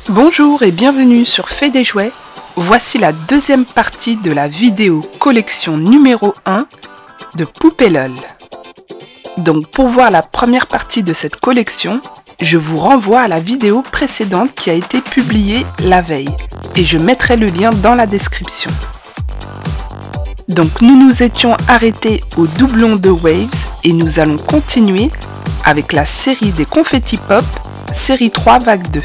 Bonjour et bienvenue sur Fait des Jouets. Voici la deuxième partie de la vidéo collection numéro 1 de Poupées LOL. Donc pour voir la première partie de cette collection, je vous renvoie à la vidéo précédente qui a été publiée la veille et je mettrai le lien dans la description. Donc nous nous étions arrêtés au doublon de Waves et nous allons continuer avec la série des Confetti Pop, série 3 vague 2.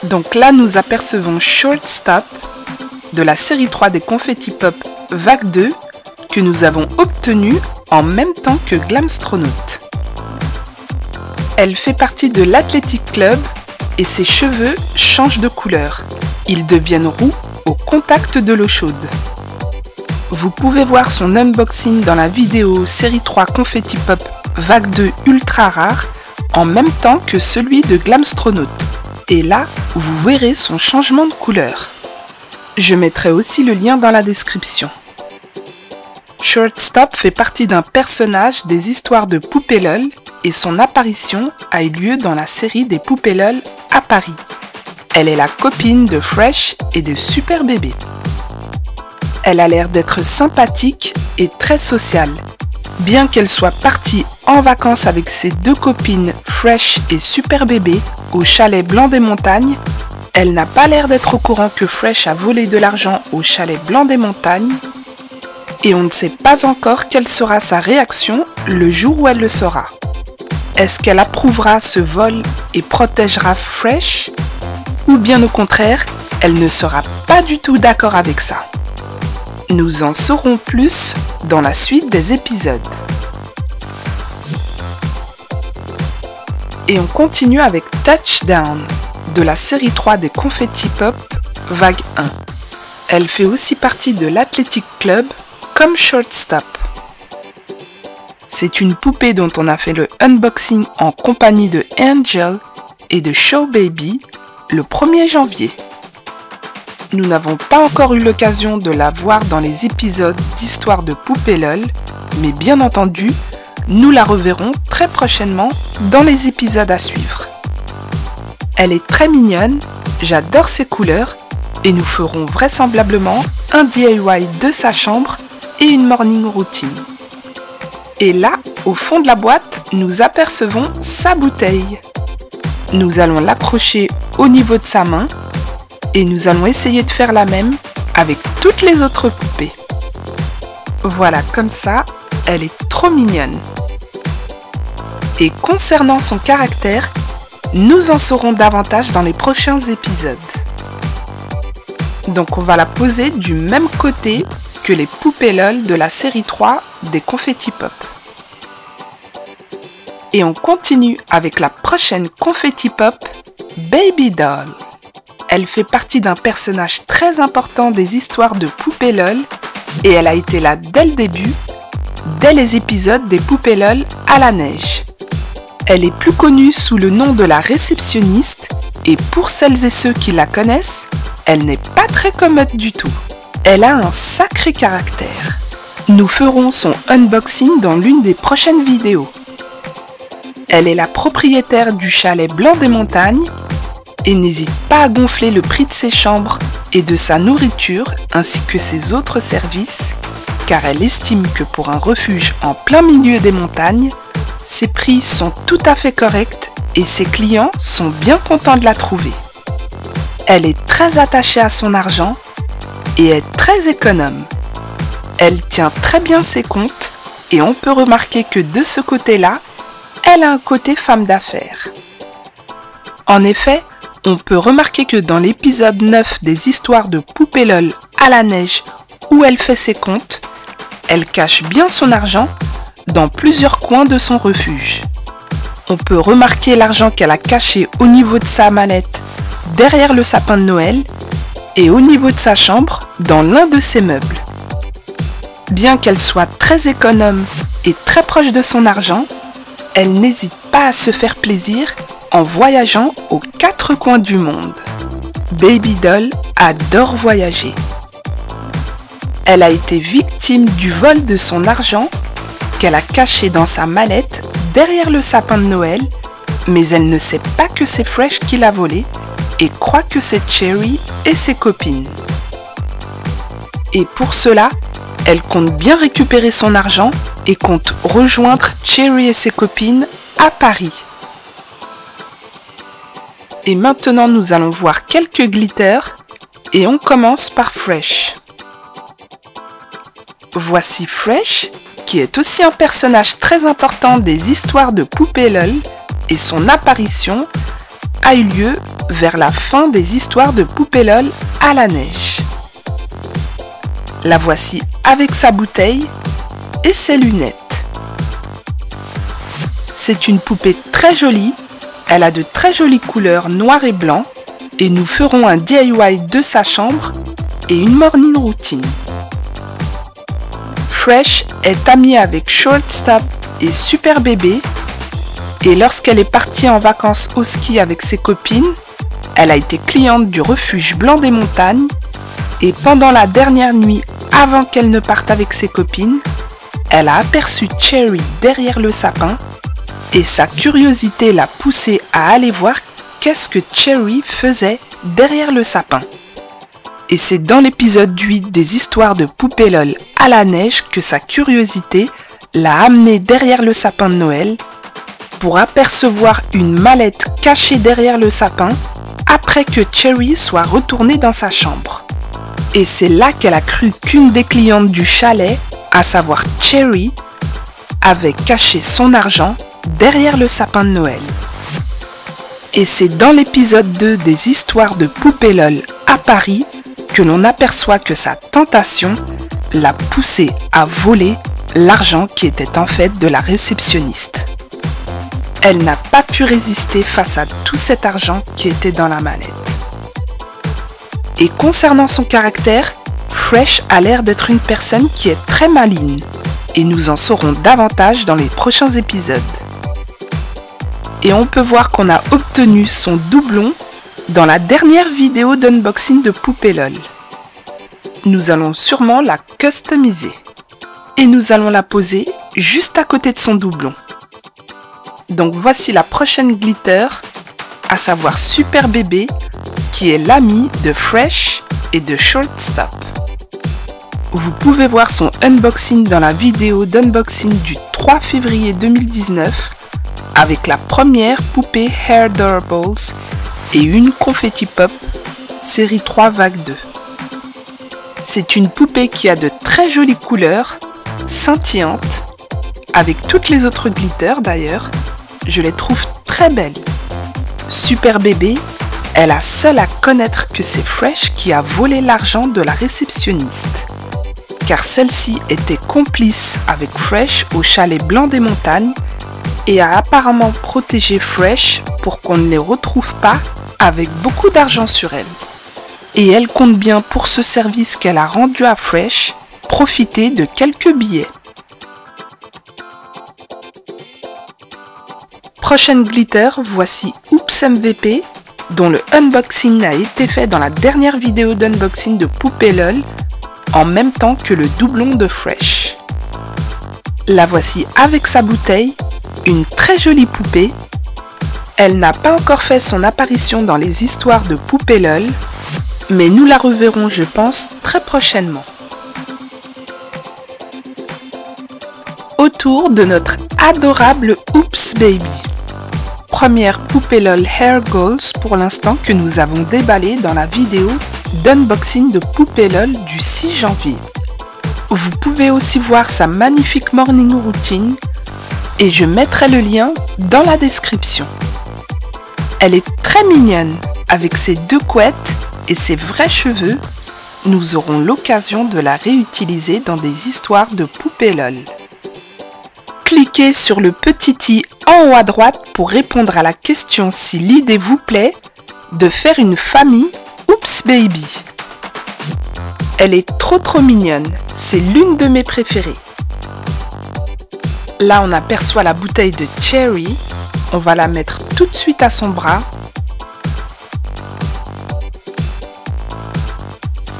Donc là nous apercevons Shortstop de la série 3 des Confetti Pop vague 2 que nous avons obtenu en même temps que Glamstronaut. Elle fait partie de l'Athletic Club et ses cheveux changent de couleur. Ils deviennent roux au contact de l'eau chaude. Vous pouvez voir son unboxing dans la vidéo série 3 Confetti Pop vague 2 ultra rare en même temps que celui de Glamstronaut. Et là, vous verrez son changement de couleur. Je mettrai aussi le lien dans la description. Shortstop fait partie d'un personnage des histoires de Poupées LOL et son apparition a eu lieu dans la série des Poupées LOL à Paris. Elle est la copine de Fresh et de Super Bébé. Elle a l'air d'être sympathique et très sociale. Bien qu'elle soit partie en vacances avec ses deux copines Fresh et Super Bébé au chalet Blanc des Montagnes, elle n'a pas l'air d'être au courant que Fresh a volé de l'argent au chalet Blanc des Montagnes et on ne sait pas encore quelle sera sa réaction le jour où elle le saura. Est-ce qu'elle approuvera ce vol et protégera Fresh ou bien au contraire, elle ne sera pas du tout d'accord avec ça? Nous en saurons plus dans la suite des épisodes. Et on continue avec Touchdown de la série 3 des Confetti Pop vague 1. Elle fait aussi partie de l'Athletic Club comme Shortstop. C'est une poupée dont on a fait le unboxing en compagnie de Angel et de Show Baby le 1er janvier. Nous n'avons pas encore eu l'occasion de la voir dans les épisodes d'Histoire de Poupées LOL, mais bien entendu, nous la reverrons très prochainement dans les épisodes à suivre. Elle est très mignonne, j'adore ses couleurs et nous ferons vraisemblablement un DIY de sa chambre et une morning routine. Et là, au fond de la boîte, nous apercevons sa bouteille. Nous allons l'accrocher au niveau de sa main et nous allons essayer de faire la même avec toutes les autres poupées. Voilà, comme ça, elle est trop mignonne. Et concernant son caractère, nous en saurons davantage dans les prochains épisodes. Donc on va la poser du même côté que les Poupées LOL de la série 3 des Confetti Pop. Et on continue avec la prochaine Confetti Pop, Baby Doll. Elle fait partie d'un personnage très important des histoires de Poupées LOL et elle a été là dès le début, dès les épisodes des Poupées LOL à la neige. Elle est plus connue sous le nom de la réceptionniste et pour celles et ceux qui la connaissent, elle n'est pas très commode du tout. Elle a un sacré caractère. Nous ferons son unboxing dans l'une des prochaines vidéos. Elle est la propriétaire du chalet Blanc des Montagnes et n'hésite pas à gonfler le prix de ses chambres et de sa nourriture ainsi que ses autres services car elle estime que pour un refuge en plein milieu des montagnes, ses prix sont tout à fait corrects et ses clients sont bien contents de la trouver. Elle est très attachée à son argent et est très économe. Elle tient très bien ses comptes et on peut remarquer que de ce côté-là, elle a un côté femme d'affaires. En effet, on peut remarquer que dans l'épisode 9 des histoires de Poupées LOL à la neige où elle fait ses comptes, elle cache bien son argent dans plusieurs coins de son refuge. On peut remarquer l'argent qu'elle a caché au niveau de sa mallette derrière le sapin de Noël et au niveau de sa chambre dans l'un de ses meubles. Bien qu'elle soit très économe et très proche de son argent, elle n'hésite pas à se faire plaisir en voyageant aux quatre coins du monde. Baby Doll adore voyager. Elle a été victime du vol de son argent qu'elle a caché dans sa mallette derrière le sapin de Noël, mais elle ne sait pas que c'est Fresh qui l'a volé et croit que c'est Cherry et ses copines. Et pour cela, elle compte bien récupérer son argent et compte rejoindre Cherry et ses copines à Paris. Et maintenant, nous allons voir quelques glitters et on commence par Fresh. Voici Fresh, qui est aussi un personnage très important des histoires de Poupée LOL et son apparition a eu lieu vers la fin des histoires de Poupée LOL à la neige. La voici avec sa bouteille et ses lunettes. C'est une poupée très jolie, elle a de très jolies couleurs noir et blanc et nous ferons un DIY de sa chambre et une morning routine. Fresh est amie avec Shortstop et Super Bébé et lorsqu'elle est partie en vacances au ski avec ses copines, elle a été cliente du refuge Blanc des Montagnes et pendant la dernière nuit avant qu'elle ne parte avec ses copines, elle a aperçu Cherry derrière le sapin et sa curiosité l'a poussée à aller voir qu'est-ce que Cherry faisait derrière le sapin. Et c'est dans l'épisode 8 des histoires de Poupée LOL à la neige que sa curiosité l'a amenée derrière le sapin de Noël pour apercevoir une mallette cachée derrière le sapin après que Cherry soit retournée dans sa chambre. Et c'est là qu'elle a cru qu'une des clientes du chalet, à savoir Cherry, avait caché son argent derrière le sapin de Noël. Et c'est dans l'épisode 2 des histoires de Poupée LOL à Paris que l'on aperçoit que sa tentation l'a poussée à voler l'argent qui était en fait de la réceptionniste. Elle n'a pas pu résister face à tout cet argent qui était dans la mallette. Et concernant son caractère, Fresh a l'air d'être une personne qui est très maligne et nous en saurons davantage dans les prochains épisodes. Et on peut voir qu'on a obtenu son doublon dans la dernière vidéo d'unboxing de Poupée LOL. Nous allons sûrement la customiser et nous allons la poser juste à côté de son doublon. Donc voici la prochaine glitter, à savoir Super Bébé, qui est l'ami de Fresh et de Shortstop. Vous pouvez voir son unboxing dans la vidéo d'unboxing du 3 février 2019 avec la première poupée Hair Durables et une confetti pop série 3 vague 2. C'est une poupée qui a de très jolies couleurs, scintillantes, avec toutes les autres glitters d'ailleurs, je les trouve très belles. Super Bébé est la seule à connaître que c'est Fresh qui a volé l'argent de la réceptionniste, car celle-ci était complice avec Fresh au chalet Blanc des Montagnes et a apparemment protégé Fresh pour qu'on ne les retrouve pas avec beaucoup d'argent sur elle. Et elle compte bien pour ce service qu'elle a rendu à Fresh, profiter de quelques billets. Prochaine glitter, voici Oops MVP, dont le unboxing a été fait dans la dernière vidéo d'unboxing de Poupée LOL, en même temps que le doublon de Fresh. La voici avec sa bouteille, une très jolie poupée. Elle n'a pas encore fait son apparition dans les histoires de Poupée LOL, mais nous la reverrons, je pense, très prochainement. Autour de notre adorable Oops Baby. Première Poupée LOL Hair Goals pour l'instant que nous avons déballé dans la vidéo d'unboxing de Poupée LOL du 6 janvier. Vous pouvez aussi voir sa magnifique morning routine et je mettrai le lien dans la description. Elle est très mignonne avec ses deux couettes et ses vrais cheveux. Nous aurons l'occasion de la réutiliser dans des histoires de Poupée LOL. Cliquez sur le petit i en haut à droite pour répondre à la question si l'idée vous plaît de faire une famille Oops Baby. Elle est trop mignonne, c'est l'une de mes préférées. Là on aperçoit la bouteille de Cherry, on va la mettre tout de suite à son bras.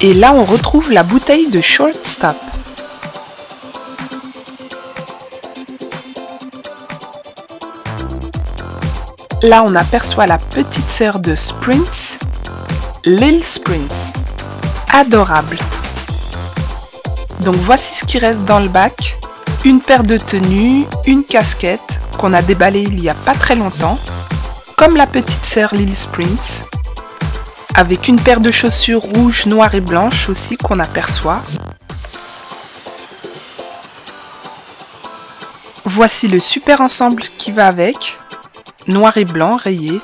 Et là on retrouve la bouteille de Shortstop. Là, on aperçoit la petite sœur de Sprints, Lil Sprints. Adorable. Donc voici ce qui reste dans le bac. Une paire de tenues, une casquette qu'on a déballée il n'y a pas très longtemps, comme la petite sœur Lil Sprints, avec une paire de chaussures rouges, noires et blanches aussi qu'on aperçoit. Voici le super ensemble qui va avec, noir et blanc rayé.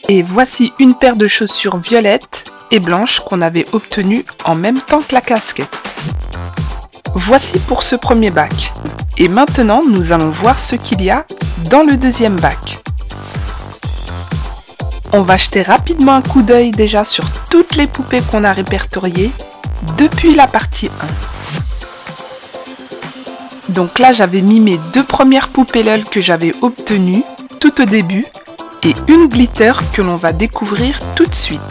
Et voici une paire de chaussures violettes et blanches qu'on avait obtenues en même temps que la casquette. Voici pour ce premier bac. Et maintenant, nous allons voir ce qu'il y a dans le deuxième bac. On va jeter rapidement un coup d'œil déjà sur toutes les poupées qu'on a répertoriées depuis la partie 1. Donc là, j'avais mis mes 2 premières poupées LOL que j'avais obtenues tout au début et une glitter que l'on va découvrir tout de suite.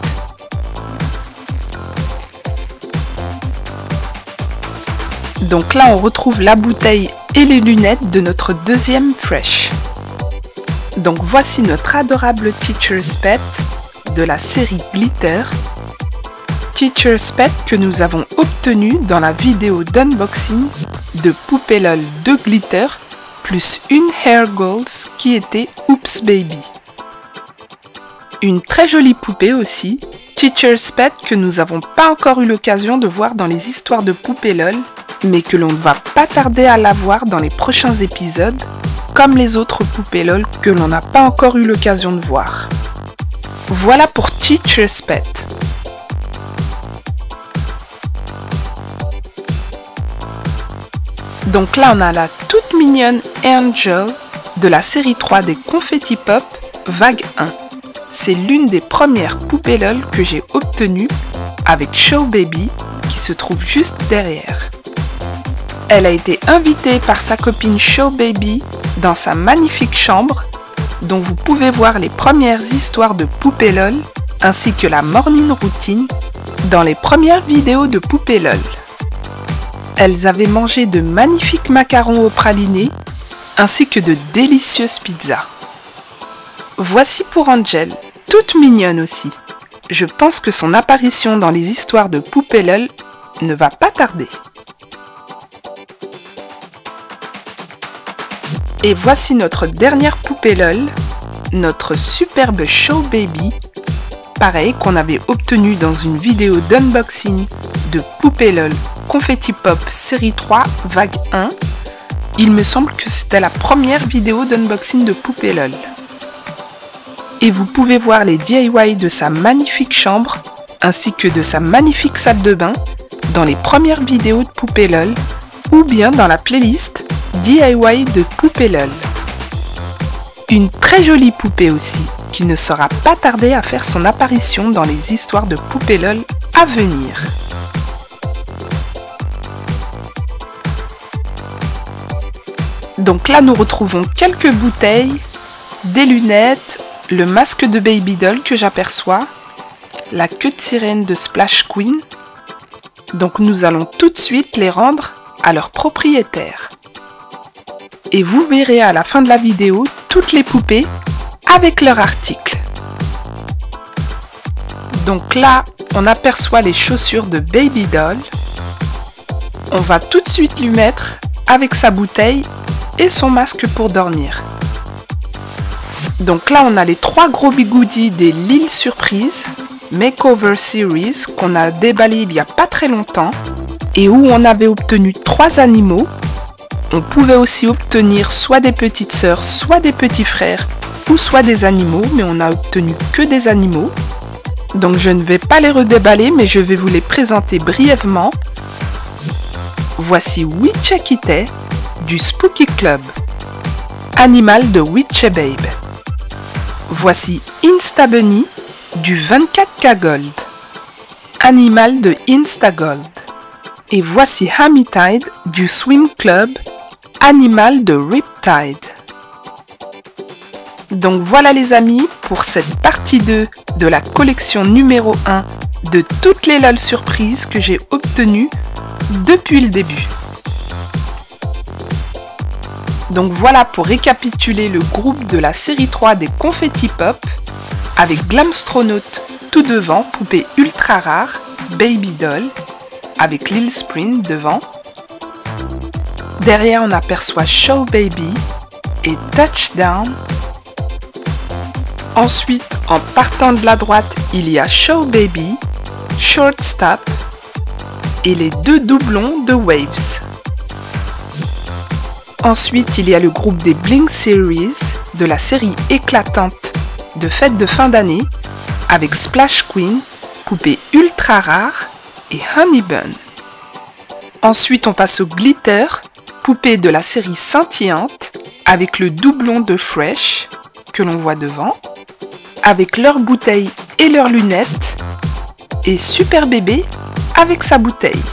Donc là, on retrouve la bouteille et les lunettes de notre deuxième Fresh. Donc voici notre adorable Teacher's Pet de la série Glitter. Teacher's Pet que nous avons obtenu dans la vidéo d'unboxing de Poupée LOL de Glitter plus une Hair Goals qui était Oops Baby. Une très jolie poupée aussi, Teacher's Pet que nous n'avons pas encore eu l'occasion de voir dans les histoires de Poupée LOL, mais que l'on ne va pas tarder à la voir dans les prochains épisodes, comme les autres poupées LOL que l'on n'a pas encore eu l'occasion de voir. Voilà pour Teacher's Pet. Donc là, on a la toute mignonne Angel de la série 3 des Confetti Pop, vague 1. C'est l'une des premières poupées LOL que j'ai obtenues avec Show Baby qui se trouve juste derrière. Elle a été invitée par sa copine Show Baby dans sa magnifique chambre dont vous pouvez voir les premières histoires de Poupée LOL ainsi que la morning routine dans les premières vidéos de Poupée LOL. Elles avaient mangé de magnifiques macarons au praliné ainsi que de délicieuses pizzas. Voici pour Angel, toute mignonne aussi. Je pense que son apparition dans les histoires de Poupée LOL ne va pas tarder. Et voici notre dernière poupée LOL, notre superbe Show Baby, pareil qu'on avait obtenu dans une vidéo d'unboxing de Poupée LOL Confetti Pop série 3 vague 1. Il me semble que c'était la première vidéo d'unboxing de Poupée LOL. Et vous pouvez voir les DIY de sa magnifique chambre ainsi que de sa magnifique salle de bain dans les premières vidéos de Poupée LOL ou bien dans la playlist DIY de Poupée LOL. Une très jolie poupée aussi, qui ne sera pas tarder à faire son apparition dans les histoires de Poupée LOL à venir. Donc là, nous retrouvons quelques bouteilles, des lunettes, le masque de Baby Doll que j'aperçois, la queue de sirène de Splash Queen. Donc nous allons tout de suite les rendre à leur propriétaire. Et vous verrez à la fin de la vidéo toutes les poupées avec leur article. Donc là, on aperçoit les chaussures de Baby Doll. On va tout de suite lui mettre avec sa bouteille et son masque pour dormir. Donc là, on a les 3 gros bigoudis des Lil Surprise Makeover Series qu'on a déballé il n'y a pas très longtemps et où on avait obtenu 3 animaux. On pouvait aussi obtenir soit des petites sœurs, soit des petits frères, ou soit des animaux, mais on n'a obtenu que des animaux. Donc je ne vais pas les redéballer, mais je vais vous les présenter brièvement. Voici Witchy Kitty du Spooky Club, animal de Witchy Babe. Voici Insta Bunny du 24K Gold, animal de Insta Gold. Et voici Hammy Tide du Swim Club, animal de Riptide. Donc voilà les amis pour cette partie 2 de la collection numéro 1 de toutes les LOL surprises que j'ai obtenues depuis le début. Donc voilà pour récapituler le groupe de la série 3 des Confetti Pop, avec Glamstronaut tout devant, poupée ultra rare, Baby Doll, avec Lil Sprint devant. Derrière on aperçoit Show Baby et Touchdown. Ensuite, en partant de la droite, il y a Show Baby, Shortstop et les deux doublons de Waves. Ensuite, il y a le groupe des Blink Series de la série éclatante de fête de fin d'année avec Splash Queen, poupée ultra rare et Honey Bun. Ensuite, on passe au Glitter, poupée de la série scintillante avec le doublon de Fresh que l'on voit devant, avec leurs bouteilles et leurs lunettes, et Super Bébé avec sa bouteille.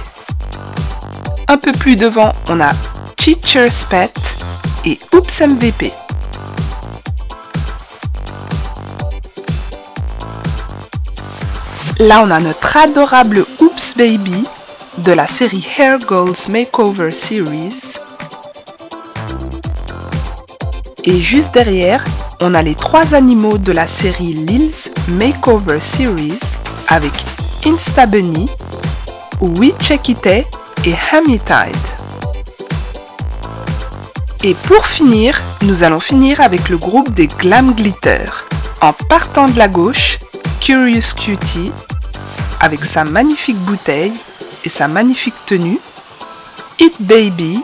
Un peu plus devant, on a Teacher's Pet et Oops MVP. Là, on a notre adorable Oops Baby de la série Hair Girls Makeover Series. Et juste derrière, on a les trois animaux de la série Lil's Makeover Series avec Insta Bunny, Witchekite et Hammy-Tide. Et pour finir, nous allons finir avec le groupe des Glam Glitter. En partant de la gauche, Curious Cutie avec sa magnifique bouteille et sa magnifique tenue, It Baby,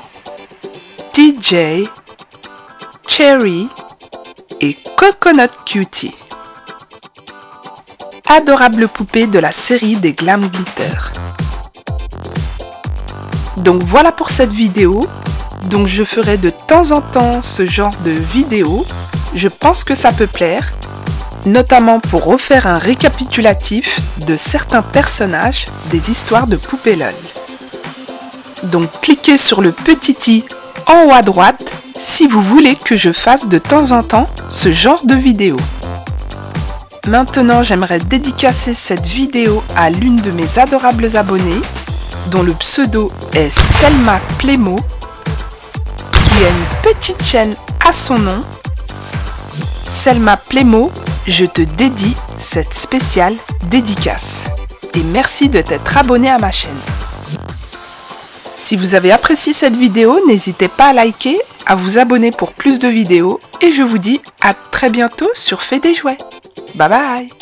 DJ, Cherry et Coconut Cutie. Adorable poupée de la série des Glam Glitter. Donc voilà pour cette vidéo. Donc je ferai de temps en temps ce genre de vidéo. Je pense que ça peut plaire, notamment pour refaire un récapitulatif de certains personnages des histoires de Poupée LOL. Donc cliquez sur le petit i en haut à droite si vous voulez que je fasse de temps en temps ce genre de vidéo. Maintenant, j'aimerais dédicacer cette vidéo à l'une de mes adorables abonnées, dont le pseudo est Selma Plémo, qui a une petite chaîne à son nom. Selma Plémo, je te dédie cette spéciale dédicace. Et merci de t'être abonné à ma chaîne. Si vous avez apprécié cette vidéo, n'hésitez pas à liker, à vous abonner pour plus de vidéos. Et je vous dis à très bientôt sur Fait des Jouets. Bye bye!